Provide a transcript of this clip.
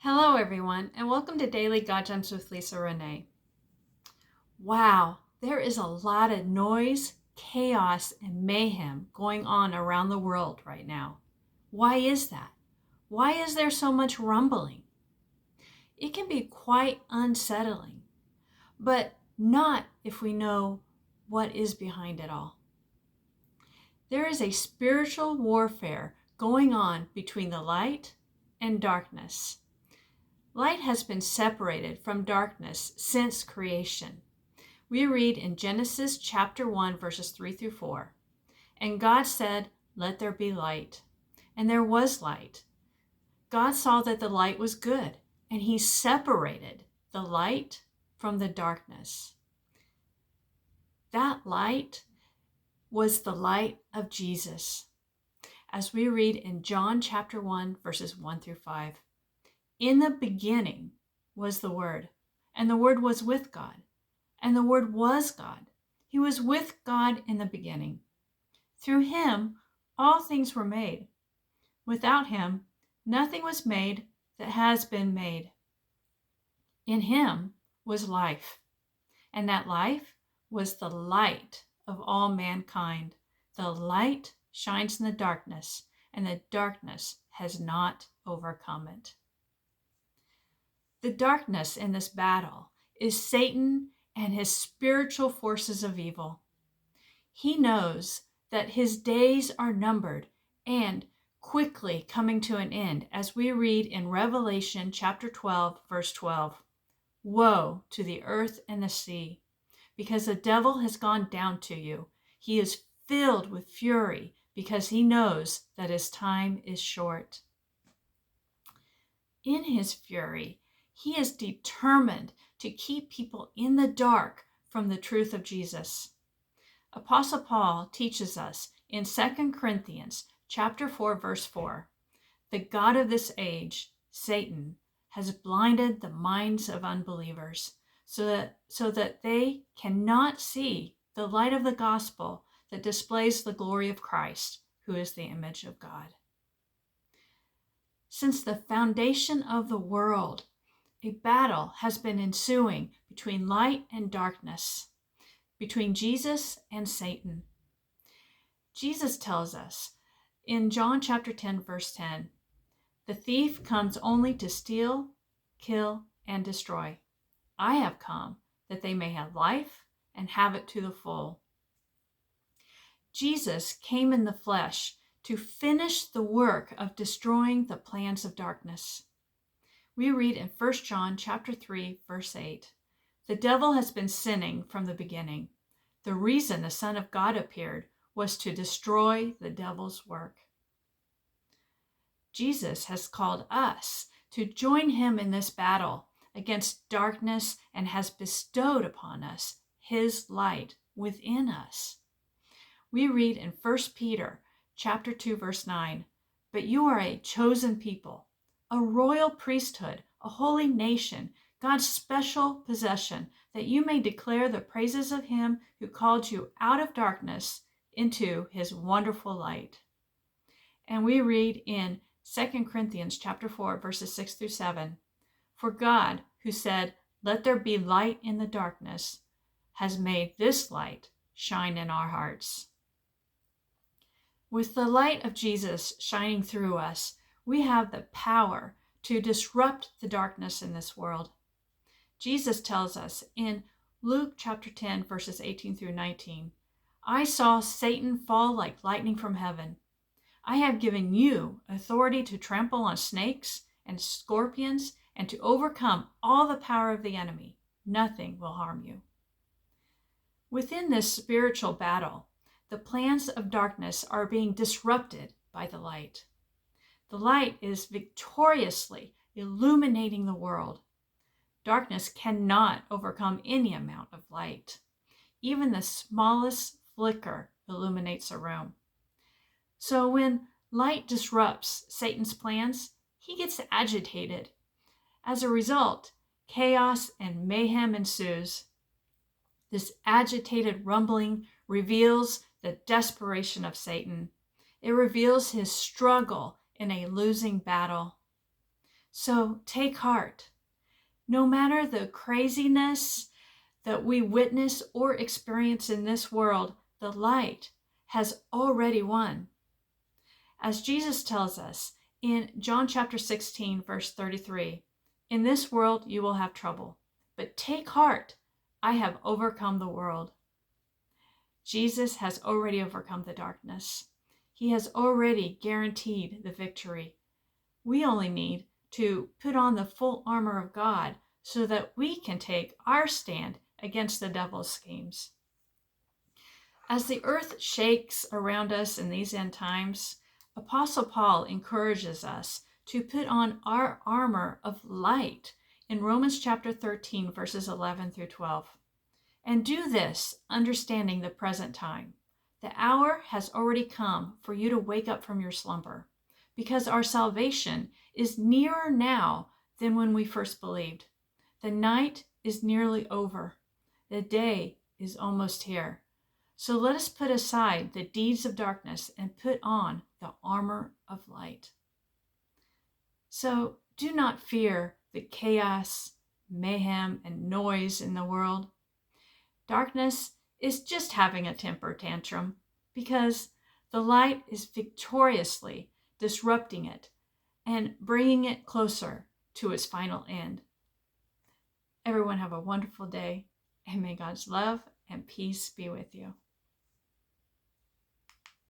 Hello, everyone, and welcome to Daily God Gems with Lisa Renee. Wow, there is a lot of noise, chaos, and mayhem going on around the world right now. Why is that? Why is there so much rumbling? It can be quite unsettling, but not if we know what is behind it all. There is a spiritual warfare going on between the light and darkness. Light has been separated from darkness since creation. We read in Genesis chapter 1, verses 3 through 4. And God said, "Let there be light." And there was light. God saw that the light was good, and he separated the light from the darkness. That light was the light of Jesus, as we read in John chapter 1, verses 1 through 5. In the beginning was the Word, and the Word was with God, and the Word was God. He was with God in the beginning. Through him, all things were made. Without him, nothing was made that has been made. In him was life, and that life was the light of all mankind. The light shines in the darkness, and the darkness has not overcome it. The darkness in this battle is Satan and his spiritual forces of evil. He knows that his days are numbered and quickly coming to an end, as we read in Revelation chapter 12, verse 12. Woe to the earth and the sea, because the devil has gone down to you. He is filled with fury because he knows that his time is short. In his fury, he is determined to keep people in the dark from the truth of Jesus. Apostle Paul teaches us in 2 Corinthians chapter 4, verse 4, the God of this age, Satan, has blinded the minds of unbelievers so that they cannot see the light of the gospel that displays the glory of Christ, who is the image of God. Since the foundation of the world, a battle has been ensuing between light and darkness, between Jesus and Satan. Jesus tells us in John chapter 10, verse 10, the thief comes only to steal, kill, and destroy. I have come that they may have life and have it to the full. Jesus came in the flesh to finish the work of destroying the plans of darkness. We read in 1 John chapter 3, verse 8, the devil has been sinning from the beginning. The reason the Son of God appeared was to destroy the devil's work. Jesus has called us to join him in this battle against darkness and has bestowed upon us his light within us. We read in 1 Peter chapter 2, verse 9, but you are a chosen people, a royal priesthood, a holy nation, God's special possession, that you may declare the praises of him who called you out of darkness into his wonderful light. And we read in 2 Corinthians chapter 4, verses 6 through 7, for God, who said, let there be light in the darkness, has made this light shine in our hearts. With the light of Jesus shining through us, we have the power to disrupt the darkness in this world. Jesus tells us in Luke chapter 10, verses 18 through 19, I saw Satan fall like lightning from heaven. I have given you authority to trample on snakes and scorpions and to overcome all the power of the enemy. Nothing will harm you. Within this spiritual battle, the plans of darkness are being disrupted by the light. The light is victoriously illuminating the world. Darkness cannot overcome any amount of light. Even the smallest flicker illuminates a room. So when light disrupts Satan's plans, he gets agitated. As a result, chaos and mayhem ensues. This agitated rumbling reveals the desperation of Satan. It reveals his struggle in a losing battle. So take heart. No matter the craziness that we witness or experience in this world, the light has already won. As Jesus tells us in John chapter 16, verse 33, "In this world you will have trouble, but take heart, I have overcome the world." Jesus has already overcome the darkness. He has already guaranteed the victory. We only need to put on the full armor of God so that we can take our stand against the devil's schemes. As the earth shakes around us in these end times, Apostle Paul encourages us to put on our armor of light in Romans chapter 13, verses 11 through 12. And do this, understanding the present time. The hour has already come for you to wake up from your slumber, because our salvation is nearer now than when we first believed. The night is nearly over. The day is almost here. So let us put aside the deeds of darkness and put on the armor of light. So do not fear the chaos, mayhem, and noise in the world. Darkness is just having a temper tantrum because the light is victoriously disrupting it and bringing it closer to its final end. Everyone have a wonderful day, and may God's love and peace be with you.